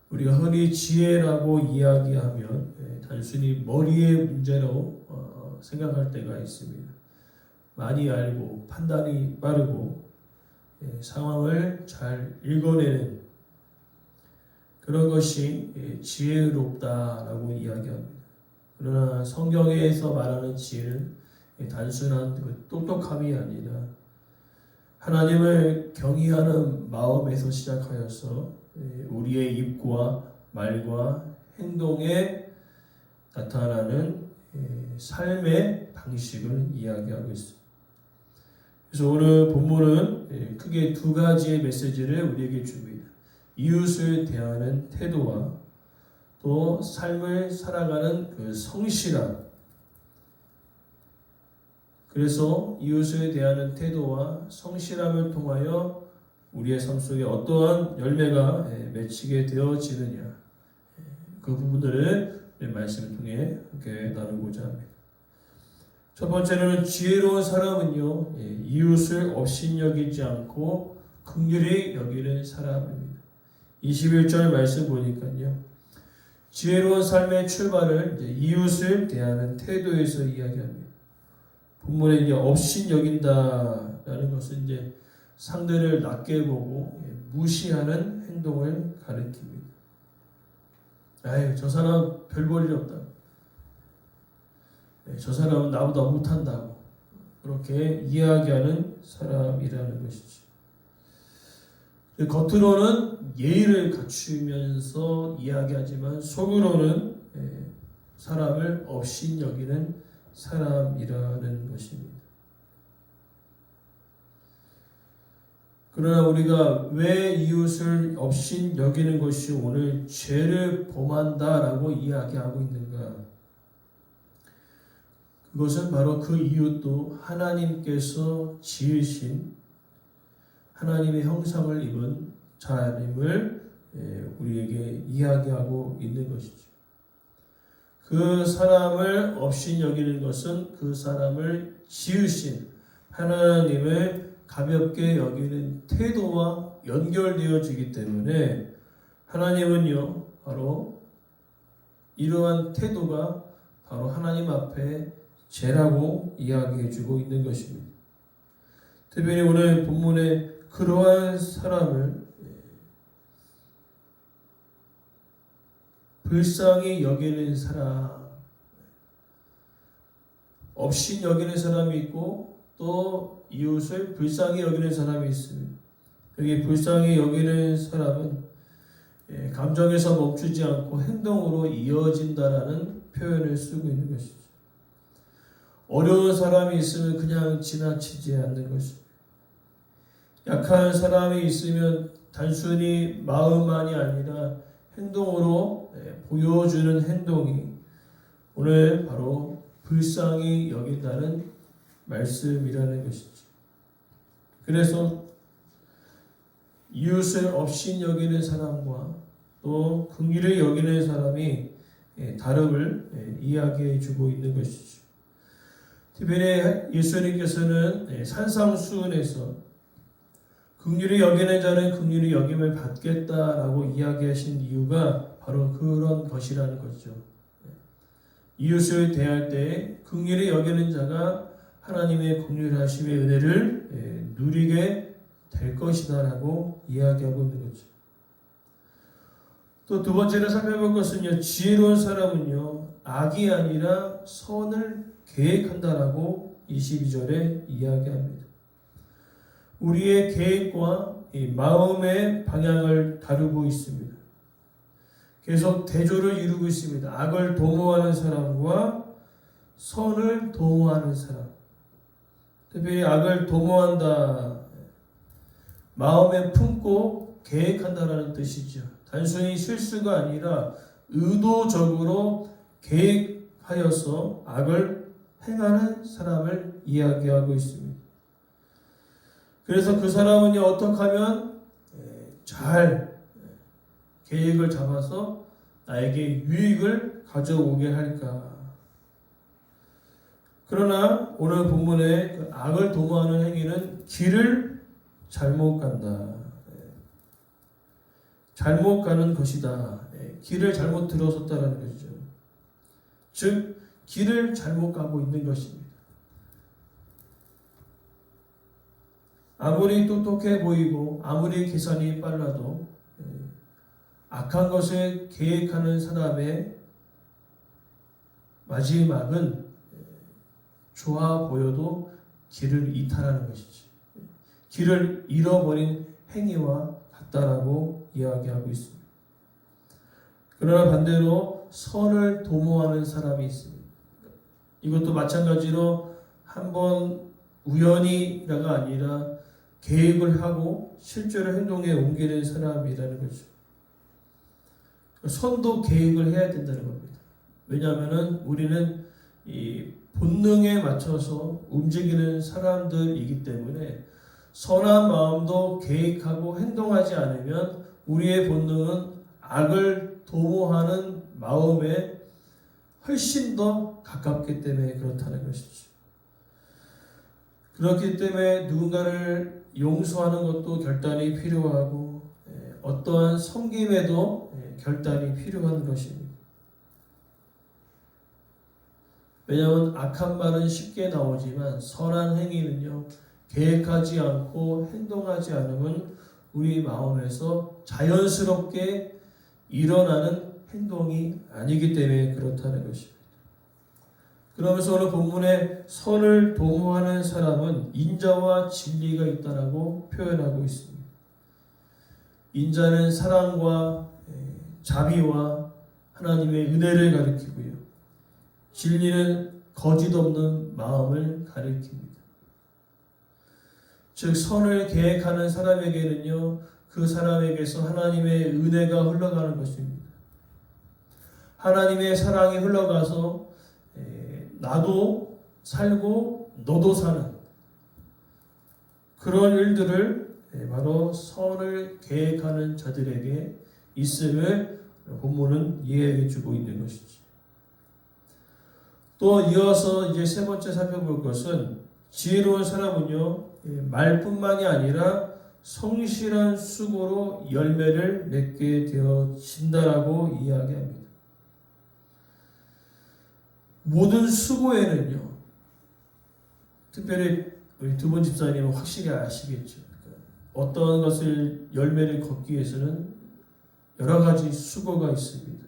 우리가 흔히 지혜라고 이야기하면 단순히 머리의 문제로 생각할 때가 있습니다. 많이 알고 판단이 빠르고 상황을 잘 읽어내는 그런 것이 지혜롭다라고 이야기합니다. 그러나 성경에서 말하는 지혜는 단순한 똑똑함이 아니라 하나님을 경외하는 마음에서 시작하여서 우리의 입과 말과 행동에 나타나는 삶의 방식을 이야기하고 있습니다. 그래서 오늘 본문은 크게 두 가지의 메시지를 우리에게 줍니다. 이웃을 대하는 태도와 또 삶을 살아가는 그 성실함. 그래서 이웃을 대하는 태도와 성실함을 통하여 우리의 삶 속에 어떠한 열매가 맺히게 되어지느냐, 그 부분들을 말씀을 통해 함께 나누고자 합니다. 첫 번째로는 지혜로운 사람은요, 이웃을 업신여기지 않고 긍휼히 여기는 사람입니다. 21절 말씀 보니까요, 지혜로운 삶의 출발을 이웃을 대하는 태도에서 이야기합니다. 본문에 이제 업신여긴다라는 것은 이제 상대를 낮게 보고 무시하는 행동을 가리킵니다. 아유, 저 사람 별 볼 일 없다. 저 사람은 나보다 못한다고 그렇게 이야기하는 사람이라는 것이죠. 겉으로는 예의를 갖추면서 이야기하지만 속으로는 사람을 업신여기는 사람이라는 것입니다. 그러나 우리가 왜 이웃을 업신여기는 것이 오늘 죄를 범한다라고 이야기하고 있는가? 그것은 바로 그 이웃도 하나님께서 지으신 하나님의 형상을 입은 자임을 우리에게 이야기하고 있는 것이죠. 그 사람을 업신여기는 것은 그 사람을 지으신 하나님을 가볍게 여기는 태도와 연결되어지기 때문에 하나님은요, 바로 이러한 태도가 바로 하나님 앞에 죄라고 이야기해주고 있는 것입니다. 특별히 오늘 본문에 그러한 사람을 불쌍히 여기는 사람, 업신 여기는 사람이 있고 또 이웃을 불쌍히 여기는 사람이 있습니다. 여기 불쌍히 여기는 사람은 감정에서 멈추지 않고 행동으로 이어진다라는 표현을 쓰고 있는 것이죠. 어려운 사람이 있으면 그냥 지나치지 않는 것입니다. 약한 사람이 있으면 단순히 마음만이 아니라 행동으로 보여주는 행동이 오늘 바로 불쌍히 여긴다는 말씀이라는 것이죠. 그래서 이웃을 업신 여기는 사람과 또 긍휼히 여기는 사람이 다름을 이야기해 주고 있는 것이죠. 특별히 예수님께서는 산상수훈에서 긍휼히 여기는 자는 긍휼히 여김을 받겠다라고 이야기하신 이유가 바로 그런 것이라는 거죠. 이웃을 대할 때 긍휼히 여기는 자가 하나님의 긍휼하심의 은혜를 누리게 될 것이다라고 이야기하고 있는 거죠. 또 두 번째로 살펴볼 것은요, 지혜로운 사람은요, 악이 아니라 선을 계획한다라고 22절에 이야기합니다. 우리의 계획과 이 마음의 방향을 다루고 있습니다. 계속 대조를 이루고 있습니다. 악을 도모하는 사람과 선을 도모하는 사람. 특별히 악을 도모한다, 마음에 품고 계획한다라는 뜻이죠. 단순히 실수가 아니라 의도적으로 계획하여서 악을 행하는 사람을 이야기하고 있습니다. 그래서 그 사람은 어떻게 하면 잘 계획을 잡아서 나에게 유익을 가져오게 할까? 그러나 오늘 본문에 그 악을 도모하는 행위는 길을 잘못 간다. 잘못 가는 것이다. 길을 잘못 들어섰다는 것이죠. 즉 길을 잘못 가고 있는 것입니다. 아무리 똑똑해 보이고 아무리 계산이 빨라도 악한 것을 계획하는 사람의 마지막은 좋아 보여도 길을 이탈하는 것이지. 길을 잃어버린 행위와 같다라고 이야기하고 있습니다. 그러나 반대로 선을 도모하는 사람이 있습니다. 이것도 마찬가지로 한번 우연히가 아니라 계획을 하고 실제로 행동에 옮기는 사람이라는 거죠. 선도 계획을 해야 된다는 겁니다. 왜냐하면 우리는 이 본능에 맞춰서 움직이는 사람들이기 때문에 선한 마음도 계획하고 행동하지 않으면 우리의 본능은 악을 도모하는 마음에 훨씬 더 가깝기 때문에 그렇다는 것이죠. 그렇기 때문에 누군가를 용서하는 것도 결단이 필요하고 어떠한 섬김에도 결단이 필요한 것입니다. 왜냐하면 악한 말은 쉽게 나오지만 선한 행위는요, 계획하지 않고 행동하지 않으면 우리 마음에서 자연스럽게 일어나는 행동이 아니기 때문에 그렇다는 것입니다. 그러면서 오늘 본문에 선을 도모하는 사람은 인자와 진리가 있다라고 표현하고 있습니다. 인자는 사랑과 자비와 하나님의 은혜를 가리키고요. 진리는 거짓 없는 마음을 가리킵니다. 즉 선을 계획하는 사람에게는요, 그 사람에게서 하나님의 은혜가 흘러가는 것입니다. 하나님의 사랑이 흘러가서 나도 살고 너도 사는 그런 일들을 바로 선을 계획하는 자들에게 있음을 본문은 이해해 주고 있는 것이지. 또 이어서 이제 세 번째 살펴볼 것은 지혜로운 사람은요, 말뿐만이 아니라 성실한 수고로 열매를 맺게 되어진다라고 이야기합니다. 모든 수고에는요, 특별히 우리 두 분 집사님은 확실히 아시겠죠. 어떤 것을 열매를 걷기 위해서는 여러 가지 수고가 있습니다.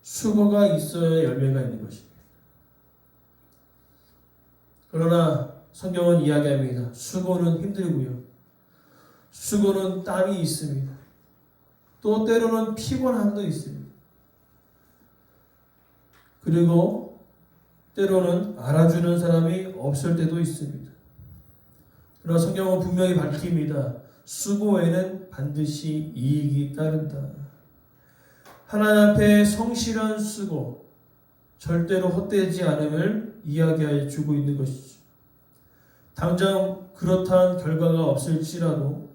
수고가 있어야 열매가 있는 것입니다. 그러나 성경은 이야기합니다. 수고는 힘들고요. 수고는 땀이 있습니다. 또 때로는 피곤함도 있습니다. 그리고 때로는 알아주는 사람이 없을 때도 있습니다. 그러나 성경은 분명히 밝힙니다. 수고에는 반드시 이익이 따른다. 하나님 앞에 성실한 수고, 절대로 헛되지 않음을 이야기해 주고 있는 것이죠. 당장 그렇다한 결과가 없을지라도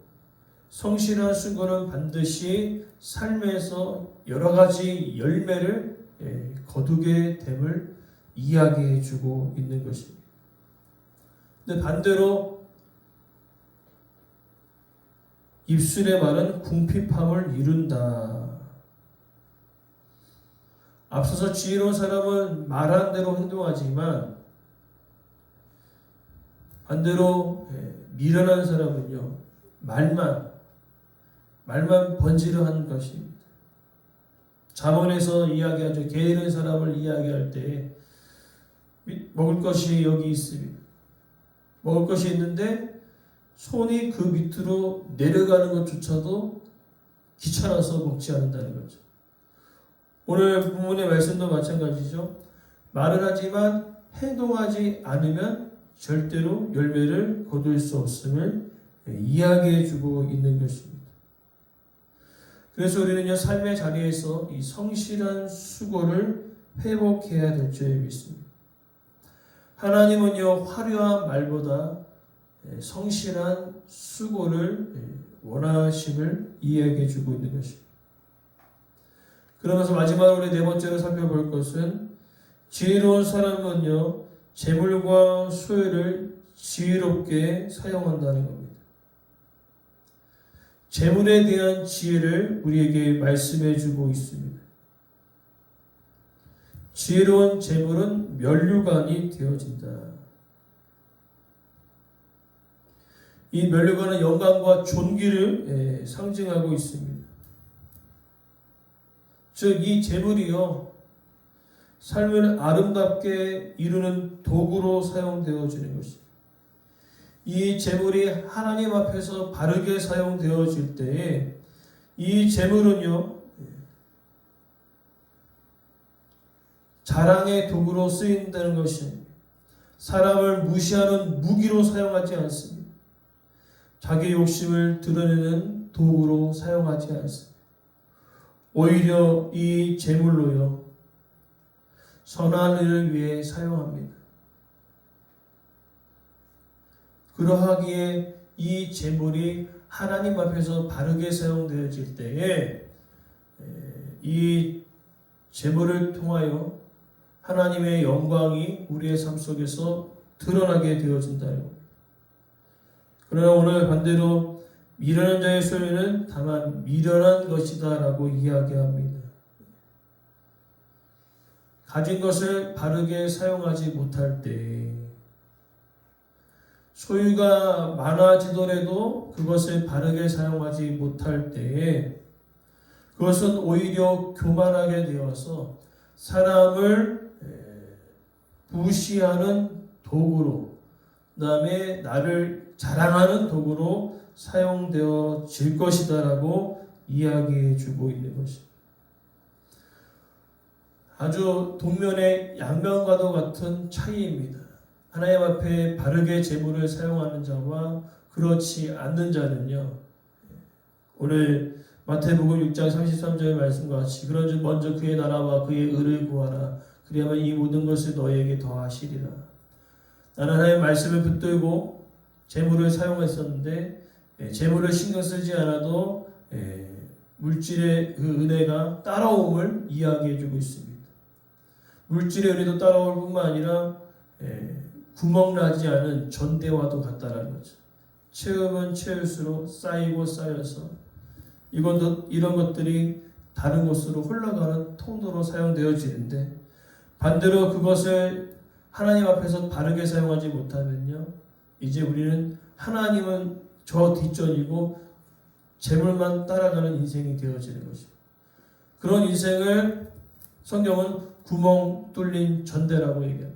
성실한 수고는 반드시 삶에서 여러 가지 열매를 거두게 됨을 이야기해 주고 있는 것입니다. 근데 반대로 입술의 말은 궁핍함을 이룬다. 앞서서 지혜로운 사람은 말한 대로 행동하지만 반대로 미련한 사람은요, 말만 번지르한 것입니다. 잠언에서 이야기하죠. 게으른 사람을 이야기할 때 먹을 것이 여기 있습니다. 먹을 것이 있는데 손이 그 밑으로 내려가는 것조차도 귀찮아서 먹지 않는다는 거죠. 오늘 본문의 말씀도 마찬가지죠. 말을 하지만 행동하지 않으면 절대로 열매를 거둘 수 없음을 이야기해 주고 있는 것입니다. 그래서 우리는요, 삶의 자리에서 이 성실한 수고를 회복해야 될 줄 믿습니다. 하나님은요, 화려한 말보다 성실한 수고를 원하심을 이야기해 주고 있는 것입니다. 그러면서 마지막으로 네 번째로 살펴볼 것은 지혜로운 사람은요, 재물과 소유를 지혜롭게 사용한다는 겁니다. 재물에 대한 지혜를 우리에게 말씀해 주고 있습니다. 지혜로운 재물은 면류관이 되어진다. 이 면류관은 영광과 존귀를 상징하고 있습니다. 즉, 이 재물이요, 삶을 아름답게 이루는 도구로 사용되어지는 것입니다. 이 재물이 하나님 앞에서 바르게 사용되어질 때에 이 재물은요, 자랑의 도구로 쓰인다는 것입니다. 사람을 무시하는 무기로 사용하지 않습니다. 자기 욕심을 드러내는 도구로 사용하지 않습니다. 오히려 이 재물로요, 선한 일을 위해 사용합니다. 그러하기에 이 재물이 하나님 앞에서 바르게 사용되어질 때에 이 재물을 통하여 하나님의 영광이 우리의 삶 속에서 드러나게 되어진다. 그러나 오늘 반대로 미련한 자의 소유는 다만 미련한 것이다 라고 이야기합니다. 가진 것을 바르게 사용하지 못할 때, 소유가 많아지더라도 그것을 바르게 사용하지 못할 때에 그것은 오히려 교만하게 되어서 사람을 무시하는 도구로, 그 다음에 나를 자랑하는 도구로 사용되어질 것이다 라고 이야기해 주고 있는 것입니다. 아주 동면의 양면과도 같은 차이입니다. 하나님 앞에 바르게 재물을 사용하는 자와 그렇지 않는 자는요, 오늘 마태복음 6장 33절의 말씀과 같이 그런즉 먼저 그의 나라와 그의 의를 구하라. 그리하면 이 모든 것을 너희에게 더하시리라. 나는 하나님의 말씀을 붙들고 재물을 사용했었는데 재물을 신경 쓰지 않아도 물질의 그 은혜가 따라옴을 이야기해 주고 있습니다. 물질의 은혜도 따라올 뿐만 아니라 구멍나지 않은 전대와도 같다라는 거죠. 채우면 채울수록 쌓이고 쌓여서 이런 것들이 다른 곳으로 흘러가는 통로로 사용되어지는데, 반대로 그것을 하나님 앞에서 바르게 사용하지 못하면요, 이제 우리는 하나님은 저 뒷전이고 재물만 따라가는 인생이 되어지는 것입니다. 그런 인생을 성경은 구멍 뚫린 전대라고 얘기합니다.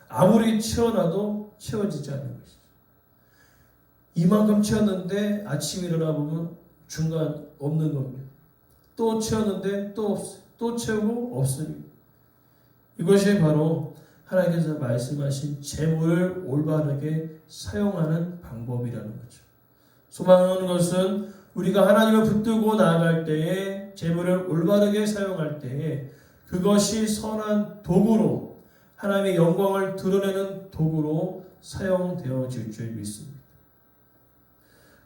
아무리 채워놔도 채워지지 않는 것이죠. 이만큼 채웠는데 아침에 일어나 보면 중간 없는 겁니다. 또 채웠는데 또 없어요. 또 채우고 없습니다. 이것이 바로 하나님께서 말씀하신 재물을 올바르게 사용하는 방법이라는 거죠. 소망하는 것은 우리가 하나님을 붙들고 나아갈 때에, 재물을 올바르게 사용할 때에 그것이 선한 도구로, 하나님의 영광을 드러내는 도구로 사용되어질 줄 믿습니다.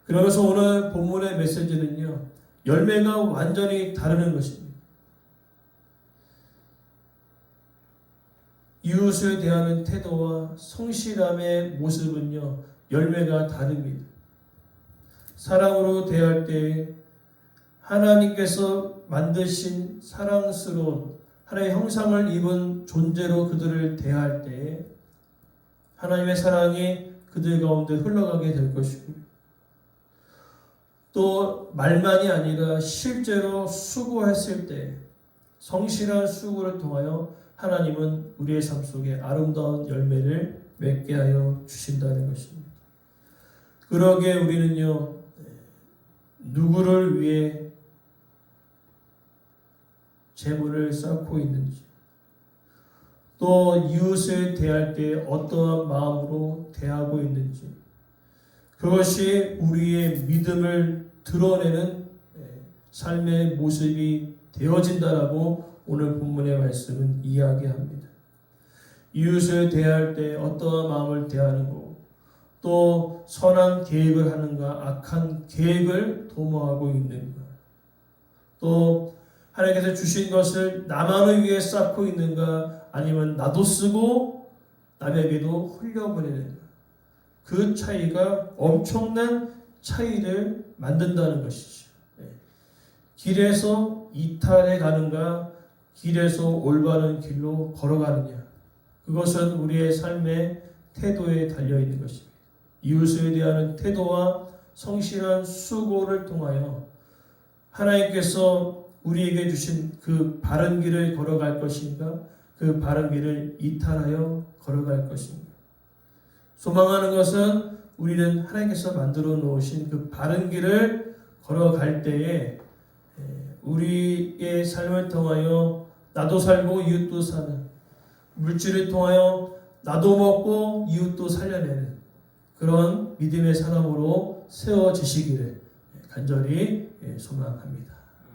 그러면서 오늘 본문의 메시지는요, 열매가 완전히 다르는 것입니다. 이웃을 대하는 태도와 성실함의 모습은요, 열매가 다릅니다. 사랑으로 대할 때 하나님께서 만드신 사랑스러운 하나님의 형상을 입은 존재로 그들을 대할 때 하나님의 사랑이 그들 가운데 흘러가게 될 것이고, 또 말만이 아니라 실제로 수고했을 때 성실한 수고를 통하여 하나님은 우리의 삶 속에 아름다운 열매를 맺게 하여 주신다는 것입니다. 그러기에 우리는요, 누구를 위해 재물을 쌓고 있는지, 또 이웃을 대할 때 어떠한 마음으로 대하고 있는지, 그것이 우리의 믿음을 드러내는 삶의 모습이 되어진다라고 오늘 본문의 말씀은 이야기합니다. 이웃을 대할 때 어떠한 마음을 대하는 거고, 또 선한 계획을 하는가, 악한 계획을 도모하고 있는가, 또 하나님께서 주신 것을 나만을 위해 쌓고 있는가, 아니면 나도 쓰고 남에게도 흘려보내는가, 그 차이가 엄청난 차이를 만든다는 것이죠. 길에서 이탈해 가는가, 길에서 올바른 길로 걸어가느냐, 그것은 우리의 삶의 태도에 달려 있는 것입니다. 이웃에 대한 태도와 성실한 수고를 통하여 하나님께서 우리에게 주신 그 바른 길을 걸어갈 것인가, 그 바른 길을 이탈하여 걸어갈 것인가. 소망하는 것은 우리는 하나님께서 만들어 놓으신 그 바른 길을 걸어갈 때에 우리의 삶을 통하여 나도 살고 이웃도 사는, 물질을 통하여 나도 먹고 이웃도 살려내는 그런 믿음의 사람으로 세워지시기를 간절히 소망합니다.